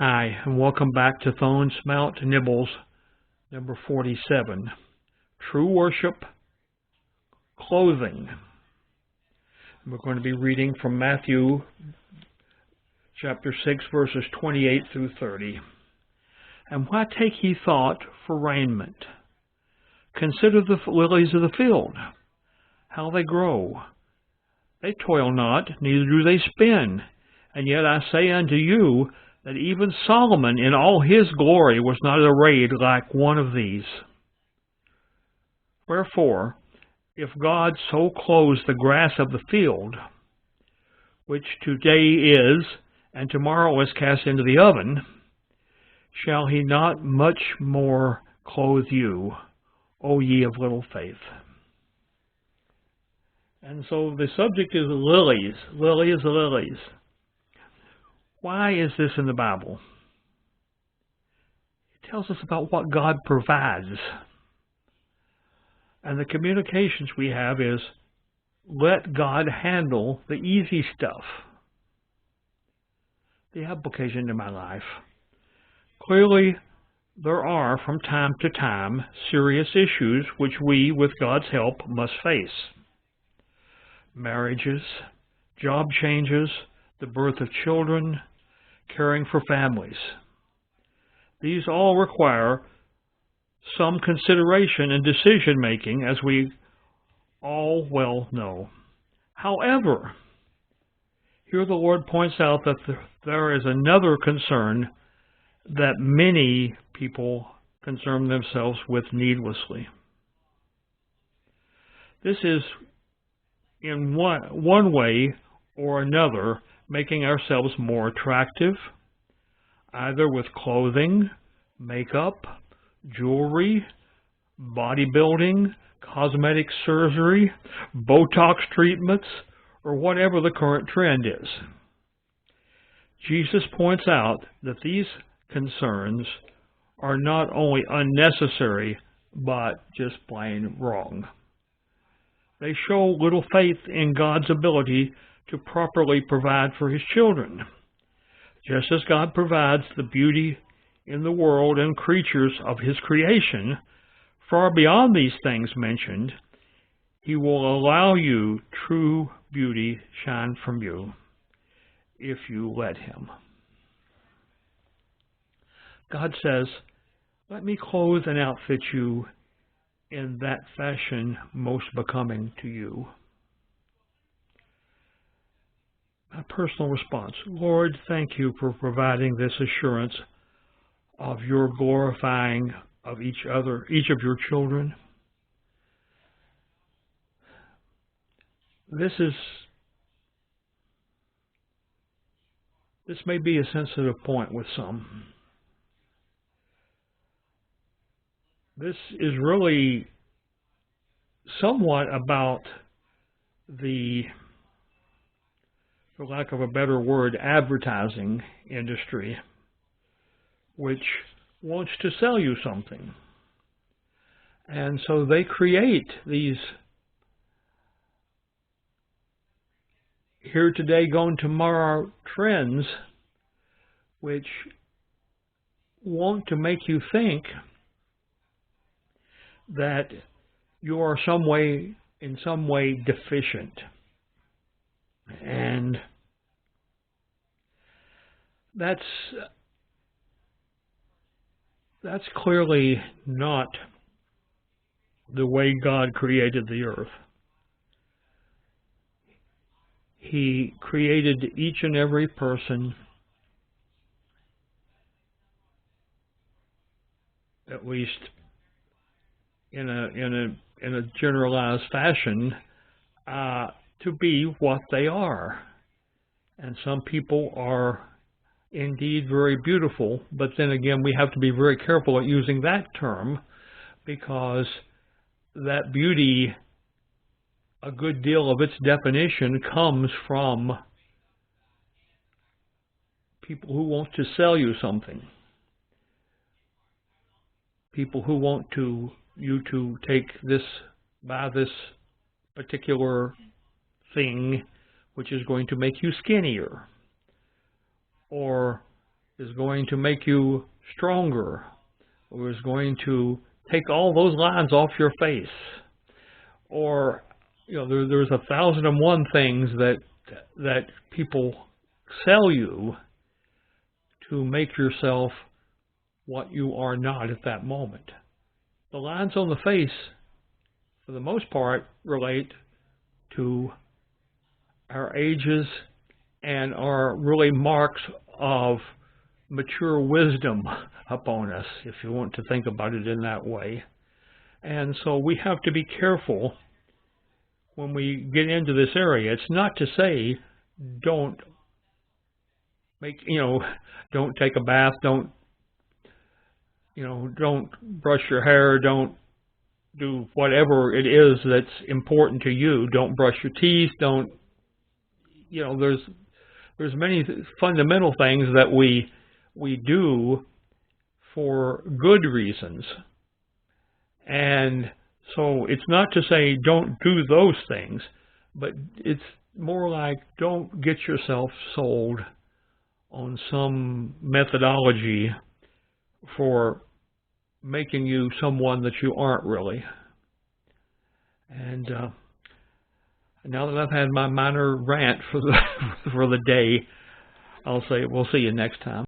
Hi, and welcome back to Thone Nibbles, number 47. True Worship, Clothing. We're going to be reading from Matthew chapter 6, verses 28 through 30. And why take ye thought for raiment? Consider the lilies of the field, how they grow. They toil not, neither do they spin. And yet I say unto you, that even Solomon in all his glory was not arrayed like one of these. Wherefore, if God so clothes the grass of the field, which today is, and tomorrow is cast into the oven, shall he not much more clothe you, O ye of little faith? And so the subject is lilies. Lilies. Why is this in the Bible? It tells us about what God provides. And the communications we have is, let God handle the easy stuff. The application to my life. Clearly, there are, from time to time, serious issues which we, with God's help, must face. Marriages, job changes, the birth of children, caring for families. These all require some consideration and decision-making, as we all well know. However, here the Lord points out that there is another concern that many people concern themselves with needlessly. This is, in one way or another, making ourselves more attractive, either with clothing, makeup, jewelry, bodybuilding, cosmetic surgery, Botox treatments, or whatever the current trend is. Jesus points out that these concerns are not only unnecessary, but just plain wrong. They show little faith in God's ability to properly provide for His children. Just as God provides the beauty in the world and creatures of His creation, far beyond these things mentioned, He will allow you true beauty shine from you if you let Him. God says, let me clothe and outfit you in that fashion most becoming to you. My personal response, Lord, thank you for providing this assurance of your glorifying of each of your children. This may be a sensitive point with some. This is really somewhat about the, for lack of a better word, advertising industry, which wants to sell you something. And so they create these here today, gone tomorrow trends, which want to make you think that you are in some way deficient. And that's clearly not the way God created the earth. He created each and every person, at least in a generalized fashion, to be what they are. And some people are indeed very beautiful, but then again, we have to be very careful at using that term, because that beauty, a good deal of its definition comes from people who want to sell you something. People who want you to buy this particular thing, which is going to make you skinnier, or is going to make you stronger, or is going to take all those lines off your face. Or, there's 1,001 things that people sell you to make yourself what you are not at that moment. The lines on the face, for the most part, relate to our ages and are really marks of mature wisdom upon us, if you want to think about it in that way. And so we have to be careful when we get into this area. It's not to say don't take a bath, don't brush your hair, don't do whatever it is that's important to you. Don't brush your teeth, there's many fundamental things that we do for good reasons. And so it's not to say don't do those things, but it's more like don't get yourself sold on some methodology for making you someone that you aren't really. And now that I've had my minor rant for the day, I'll say we'll see you next time.